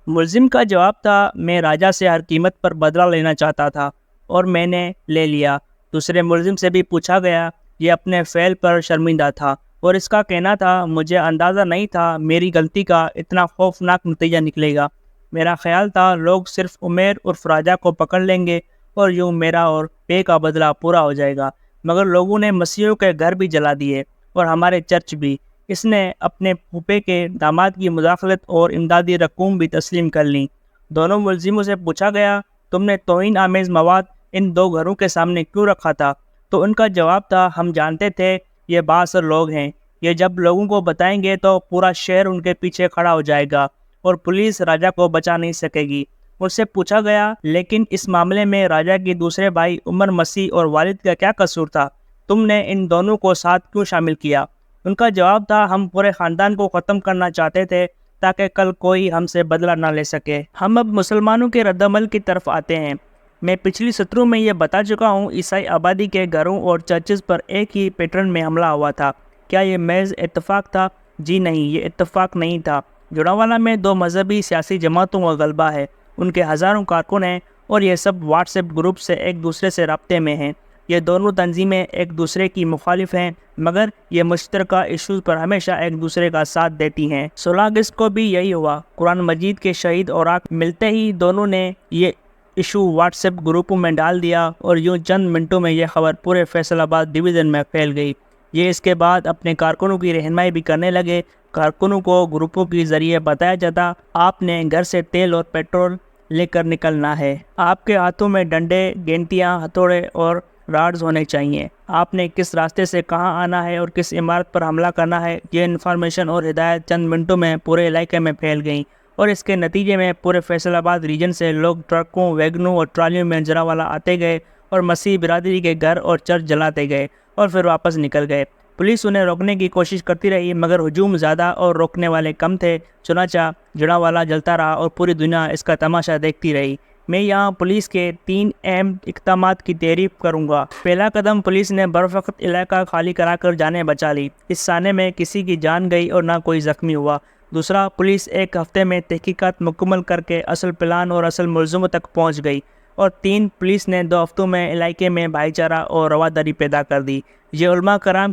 ملزم کا جواب تھا، میں راجا سے ہر قیمت پر بدلہ لینا چاہتا تھا اور میں نے لے لیا۔ دوسرے ملزم سے بھی پوچھا گیا، یہ اپنے فعل پر شرمندہ تھا اور اس کا کہنا تھا، مجھے اندازہ نہیں تھا میری غلطی کا اتنا خوفناک نتیجہ نکلے گا۔ میرا خیال تھا لوگ صرف عمیر عرف راجا کو پکڑ لیں گے اور یوں میرا اور پے کا بدلہ پورا ہو جائے گا، مگر لوگوں نے مسیحیوں کے گھر بھی جلا دیے اور ہمارے چرچ بھی۔ اس نے اپنے پھوپھے کے داماد کی مداخلت اور امدادی رقوم بھی تسلیم کر لیں۔ دونوں ملزموں سے پوچھا گیا، تم نے توہین آمیز مواد ان دو گھروں کے سامنے کیوں رکھا تھا؟ تو ان کا جواب تھا، ہم جانتے تھے یہ بااثر لوگ ہیں، یہ جب لوگوں کو بتائیں گے تو پورا شہر ان کے پیچھے کھڑا ہو جائے گا اور پولیس راجا کو بچا نہیں سکے گی۔ اس سے پوچھا گیا، لیکن اس معاملے میں راجا کے دوسرے بھائی عمر مسیح اور والد کا کیا قصور تھا؟ تم نے ان دونوں کو ساتھ کیوں شامل کیا؟ ان کا جواب تھا، ہم پورے خاندان کو ختم کرنا چاہتے تھے تاکہ کل کوئی ہم سے بدلہ نہ لے سکے۔ ہم اب مسلمانوں کے رد عمل کی طرف آتے ہیں۔ میں پچھلی سطروں میں یہ بتا چکا ہوں، عیسائی آبادی کے گھروں اور چرچز پر ایک ہی پیٹرن میں حملہ ہوا تھا۔ کیا یہ محض اتفاق تھا؟ جی نہیں، یہ اتفاق نہیں تھا۔ جڑاوالا میں دو مذہبی سیاسی جماعتوں کا غلبہ ہے، ان کے ہزاروں کارکن ہیں اور یہ سب واٹس ایپ گروپ سے ایک دوسرے سے رابطے میں ہیں۔ یہ دونوں تنظیمیں ایک دوسرے کی مخالف ہیں، مگر یہ مشترکہ ایشوز پر ہمیشہ ایک دوسرے کا ساتھ دیتی ہیں۔ 16 اگست کو بھی یہی ہوا۔ قرآن مجید کے شہید اوراق ملتے ہی دونوں نے یہ ایشو واٹس ایپ گروپوں میں ڈال دیا اور یوں چند منٹوں میں یہ خبر پورے فیصل آباد ڈویژن میں پھیل گئی۔ یہ اس کے بعد اپنے کارکنوں کی رہنمائی بھی کرنے لگے۔ کارکنوں کو گروپوں کے ذریعے بتایا جاتا، آپ نے گھر سے تیل اور پیٹرول لے کر نکلنا ہے، آپ کے ہاتھوں میں ڈنڈے، گینٹیاں، ہتھوڑے اور راڈز ہونے چاہیے، آپ نے کس راستے سے کہاں آنا ہے اور کس عمارت پر حملہ کرنا ہے۔ یہ انفارمیشن اور ہدایت چند منٹوں میں پورے علاقے میں پھیل گئیں اور اس کے نتیجے میں پورے فیصل آباد ریجن سے لوگ ٹرکوں، ویگنوں اور ٹرالیوں میں جڑاوالا آتے گئے اور مسیح برادری کے گھر اور چرچ جلاتے گئے اور پھر واپس نکل گئے۔ پولیس انہیں روکنے کی کوشش کرتی رہی، مگر ہجوم زیادہ اور روکنے والے کم تھے، چنانچہ جڑاوالا جلتا رہا اور پوری دنیا اس کا تماشا دیکھتی رہی۔ میں یہاں پولیس کے 3 اہم اقدامات کی تعریف کروں گا۔ پہلا قدم، پولیس نے بروقت علاقہ خالی کرا کر جانیں بچا لی۔ اس سانے میں کسی کی جان گئی اور نہ کوئی زخمی ہوا۔ دوسرا، پولیس ایک ہفتے میں تحقیقات مکمل کر کے اصل پلان اور اصل ملزموں تک پہنچ گئی۔ اور 3، پولیس نے 2 ہفتوں میں علاقے میں بھائی چارہ اور رواداری پیدا کر دی۔ یہ علماء کرام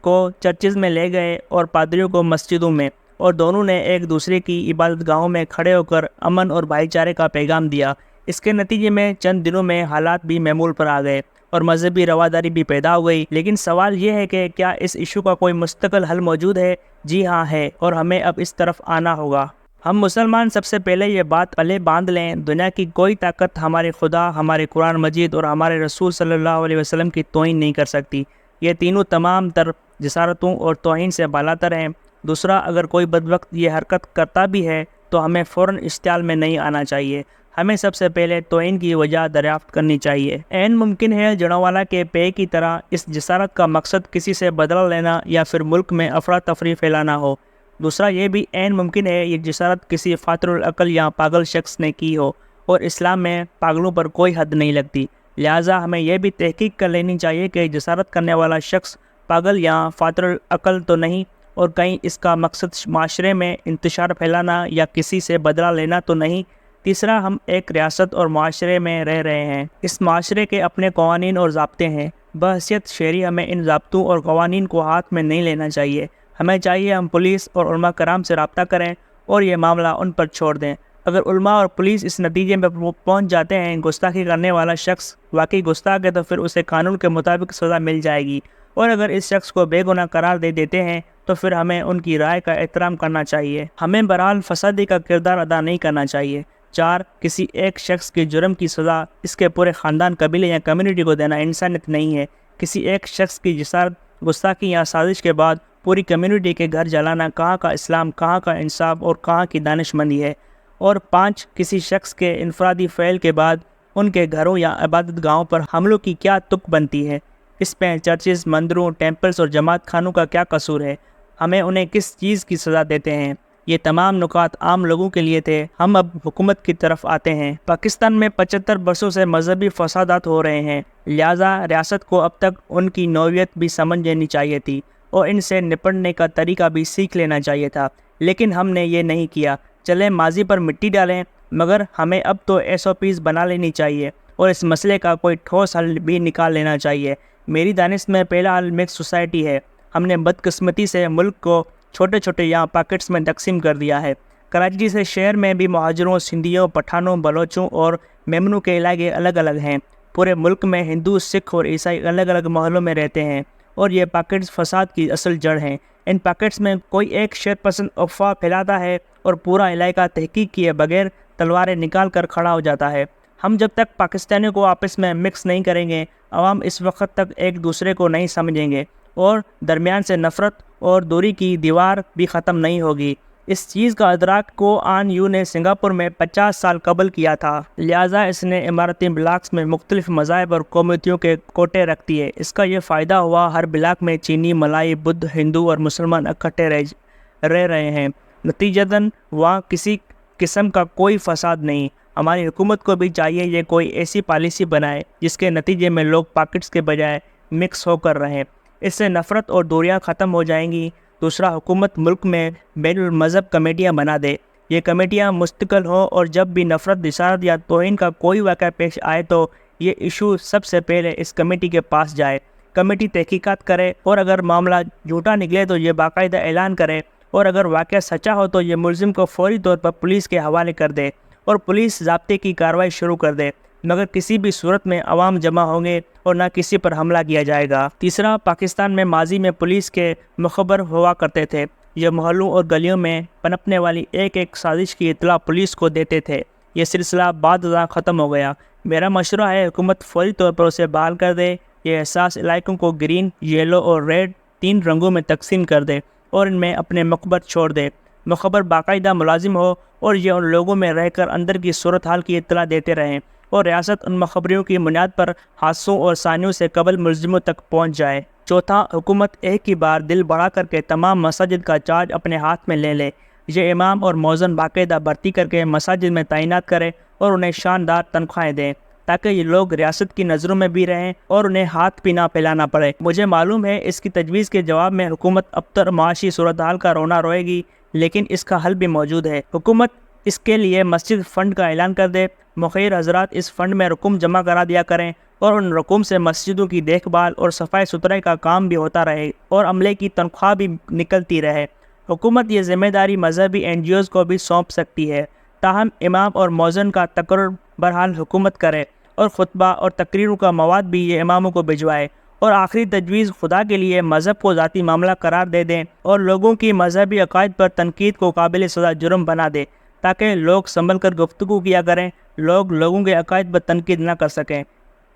کو چرچز میں لے گئے اور پادریوں کو مسجدوں میں، اور دونوں نے ایک دوسرے کی عبادت گاہوں میں کھڑے ہو کر امن اور بھائی چارے کا پیغام دیا۔ اس کے نتیجے میں چند دنوں میں حالات بھی معمول پر آ گئے اور مذہبی رواداری بھی پیدا ہو گئی۔ لیکن سوال یہ ہے کہ کیا اس ایشو کا کوئی مستقل حل موجود ہے؟ جی ہاں ہے، اور ہمیں اب اس طرف آنا ہوگا۔ ہم مسلمان سب سے پہلے یہ بات پلے باندھ لیں، دنیا کی کوئی طاقت ہمارے خدا، ہمارے قرآن مجید اور ہمارے رسول صلی اللہ علیہ وسلم کی توہین نہیں کر سکتی۔ یہ تینوں تمام تر جسارتوں اور توہین سے بالاتر ہیں۔ دوسرا، اگر کوئی بدبخت یہ حرکت کرتا بھی ہے تو ہمیں فوراً اشتعال میں نہیں آنا چاہیے، ہمیں سب سے پہلے توہین کی وجہ دریافت کرنی چاہیے۔ عین ممکن ہے جڑاوالا کے پے کی طرح اس جسارت کا مقصد کسی سے بدلہ لینا یا پھر ملک میں افراتفری پھیلانا ہو۔ دوسرا، یہ بھی عین ممکن ہے یہ جسارت کسی فاطر العقل یا پاگل شخص نے کی ہو، اور اسلام میں پاگلوں پر کوئی حد نہیں لگتی، لہٰذا ہمیں یہ بھی تحقیق کر لینی چاہیے کہ جسارت کرنے والا شخص پاگل یا فاطر العقل تو نہیں، اور کہیں اس کا مقصد معاشرے میں انتشار پھیلانا یا کسی سے بدلہ لینا تو نہیں۔ تیسرا، ہم ایک ریاست اور معاشرے میں رہ رہے ہیں، اس معاشرے کے اپنے قوانین اور ضابطے ہیں، بحیثیت شہری ہمیں ان ضابطوں اور قوانین کو ہاتھ میں نہیں لینا چاہیے، ہمیں چاہیے ہم پولیس اور علماء کرام سے رابطہ کریں اور یہ معاملہ ان پر چھوڑ دیں۔ اگر علماء اور پولیس اس نتیجے میں پہنچ جاتے ہیں گستاخی کرنے والا شخص واقعی گستاخ ہے تو پھر اسے قانون کے مطابق سزا مل جائے گی، اور اگر اس شخص کو بے گناہ قرار دے دیتے ہیں تو پھر ہمیں ان کی رائے کا احترام کرنا چاہیے، ہمیں بہرحال فسادی کا کردار ادا نہیں کرنا چاہیے۔ 4، کسی ایک شخص کے جرم کی سزا اس کے پورے خاندان، قبیلے یا کمیونٹی کو دینا انسانیت نہیں ہے۔ کسی ایک شخص کی جسارت، گستاخی یا سازش کے بعد پوری کمیونٹی کے گھر جلانا کہاں کا اسلام، کہاں کا انصاف اور کہاں کی دانش مندی ہے۔ اور 5، کسی شخص کے انفرادی فعل کے بعد ان کے گھروں یا عبادت گاہوں پر حملوں کی کیا تک بنتی ہے، اس میں چرچز، مندروں، ٹیمپلز اور جماعت خانوں کا کیا قصور ہے، ہمیں انہیں کس چیز کی سزا دیتے ہیں۔ یہ تمام نکات عام لوگوں کے لیے تھے۔ ہم اب حکومت کی طرف آتے ہیں۔ پاکستان میں 75 برسوں سے مذہبی فسادات ہو رہے ہیں، لہٰذا ریاست کو اب تک ان کی نوعیت بھی سمجھ لینی چاہیے تھی اور ان سے نپٹنے کا طریقہ بھی سیکھ لینا چاہیے تھا، لیکن ہم نے یہ نہیں کیا۔ چلے ماضی پر مٹی ڈالیں، مگر ہمیں اب تو SOPs بنا لینی چاہیے اور اس مسئلے کا کوئی ٹھوس حل بھی نکال لینا چاہیے۔ میری دانش میں پہلا حل مکس سوسائٹی ہے۔ ہم نے بدقسمتی سے ملک کو چھوٹے چھوٹے یہاں پاکٹس میں تقسیم کر دیا ہے۔ کراچی سے شہر میں بھی مہاجروں، سندھیوں، پٹھانوں، بلوچوں اور میمنوں کے علاقے الگ الگ ہیں۔ پورے ملک میں ہندو، سکھ اور عیسائی الگ الگ محلوں میں رہتے ہیں اور یہ پاکٹس فساد کی اصل جڑ ہیں۔ ان پاکٹس میں کوئی ایک شر پسند افواہ پھیلاتا ہے اور پورا علاقہ تحقیق کیے بغیر تلواریں نکال کر کھڑا ہو جاتا ہے۔ ہم جب تک پاکستانیوں کو آپس میں مکس نہیں کریں گے، عوام اس وقت تک ایک دوسرے کو نہیں سمجھیں گے اور درمیان سے نفرت اور دوری کی دیوار بھی ختم نہیں ہوگی۔ اس چیز کا ادراک کو آن یو نے سنگاپور میں 50 سال قبل کیا تھا، لہٰذا اس نے عمارتی بلاکس میں مختلف مذاہب اور قومیتوں کے کوٹے رکھ دیے۔ اس کا یہ فائدہ ہوا، ہر بلاک میں چینی، ملائی، بدھ، ہندو اور مسلمان اکٹھے رہ رہے ہیں، نتیجتاً وہاں کسی قسم کا کوئی فساد نہیں۔ ہماری حکومت کو بھی چاہیے یہ کوئی ایسی پالیسی بنائے جس کے نتیجے میں لوگ پاکٹس کے بجائے مکس ہو کر رہیں۔ اس سے نفرت اور دوریاں ختم ہو جائیں گی۔ دوسرا، حکومت ملک میں بین المذہب کمیٹیاں بنا دے۔ یہ کمیٹیاں مستقل ہوں اور جب بھی نفرت، جسارت یا توہین کا کوئی واقعہ پیش آئے تو یہ ایشو سب سے پہلے اس کمیٹی کے پاس جائے۔ کمیٹی تحقیقات کرے اور اگر معاملہ جھوٹا نکلے تو یہ باقاعدہ اعلان کرے اور اگر واقعہ سچا ہو تو یہ ملزم کو فوری طور پر پولیس کے حوالے کر دے اور پولیس ضابطے کی کارروائی شروع کر دے، مگر کسی بھی صورت میں عوام جمع ہوں گے اور نہ کسی پر حملہ کیا جائے گا۔ تیسرا، پاکستان میں ماضی میں پولیس کے مخبر ہوا کرتے تھے۔ یہ محلوں اور گلیوں میں پنپنے والی ایک ایک سازش کی اطلاع پولیس کو دیتے تھے۔ یہ سلسلہ بعد ازاں ختم ہو گیا۔ میرا مشورہ ہے حکومت فوری طور پر اسے بحال کر دے۔ یہ حساس علاقوں کو گرین، یلو اور ریڈ 3 رنگوں میں تقسیم کر دے اور ان میں اپنے مخبر چھوڑ دے۔ مخبر باقاعدہ ملازم ہو اور یہ ان لوگوں میں رہ کر اندر کی صورتحال کی اطلاع دیتے رہیں اور ریاست ان مخبریوں کی بنیاد پر حادثوں اور ثانیوں سے قبل ملزموں تک پہنچ جائے۔ چوتھا، حکومت ایک ہی بار دل بڑھا کر کے تمام مساجد کا چارج اپنے ہاتھ میں لے لے۔ یہ امام اور مؤذن باقاعدہ بھرتی کر کے مساجد میں تعینات کرے اور انہیں شاندار تنخواہیں دیں تاکہ یہ لوگ ریاست کی نظروں میں بھی رہیں اور انہیں ہاتھ بھی نہ پھیلانا پڑے۔ مجھے معلوم ہے اس کی تجویز کے جواب میں حکومت ابتر معاشی صورتحال کا رونا روئے گی، لیکن اس کا حل بھی موجود ہے۔ حکومت اس کے لیے مسجد فنڈ کا اعلان کر دے۔ مخیر حضرات اس فنڈ میں رقم جمع کرا دیا کریں اور ان رقم سے مسجدوں کی دیکھ بھال اور صفائی ستھرائی کا کام بھی ہوتا رہے اور عملے کی تنخواہ بھی نکلتی رہے۔ حکومت یہ ذمہ داری مذہبی NGOs کو بھی سونپ سکتی ہے، تاہم امام اور مؤذن کا تقرر بہرحال حکومت کرے اور خطبہ اور تقریروں کا مواد بھی یہ اماموں کو بھجوائے۔ اور آخری تجویز، خدا کے لیے مذہب کو ذاتی معاملہ قرار دے دیں اور لوگوں کی مذہبی عقائد پر تنقید کو قابل سزا جرم بنا دے تاکہ لوگ سنبھل کر گفتگو کیا کریں، لوگوں کے عقائد پر تنقید نہ کر سکیں۔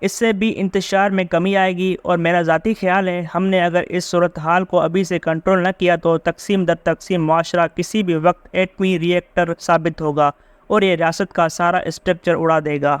اس سے بھی انتشار میں کمی آئے گی اور میرا ذاتی خیال ہے ہم نے اگر اس صورتحال کو ابھی سے کنٹرول نہ کیا تو تقسیم در تقسیم معاشرہ کسی بھی وقت ایٹمی ری ایکٹر ثابت ہوگا اور یہ ریاست کا سارا اسٹرکچر اڑا دے گا۔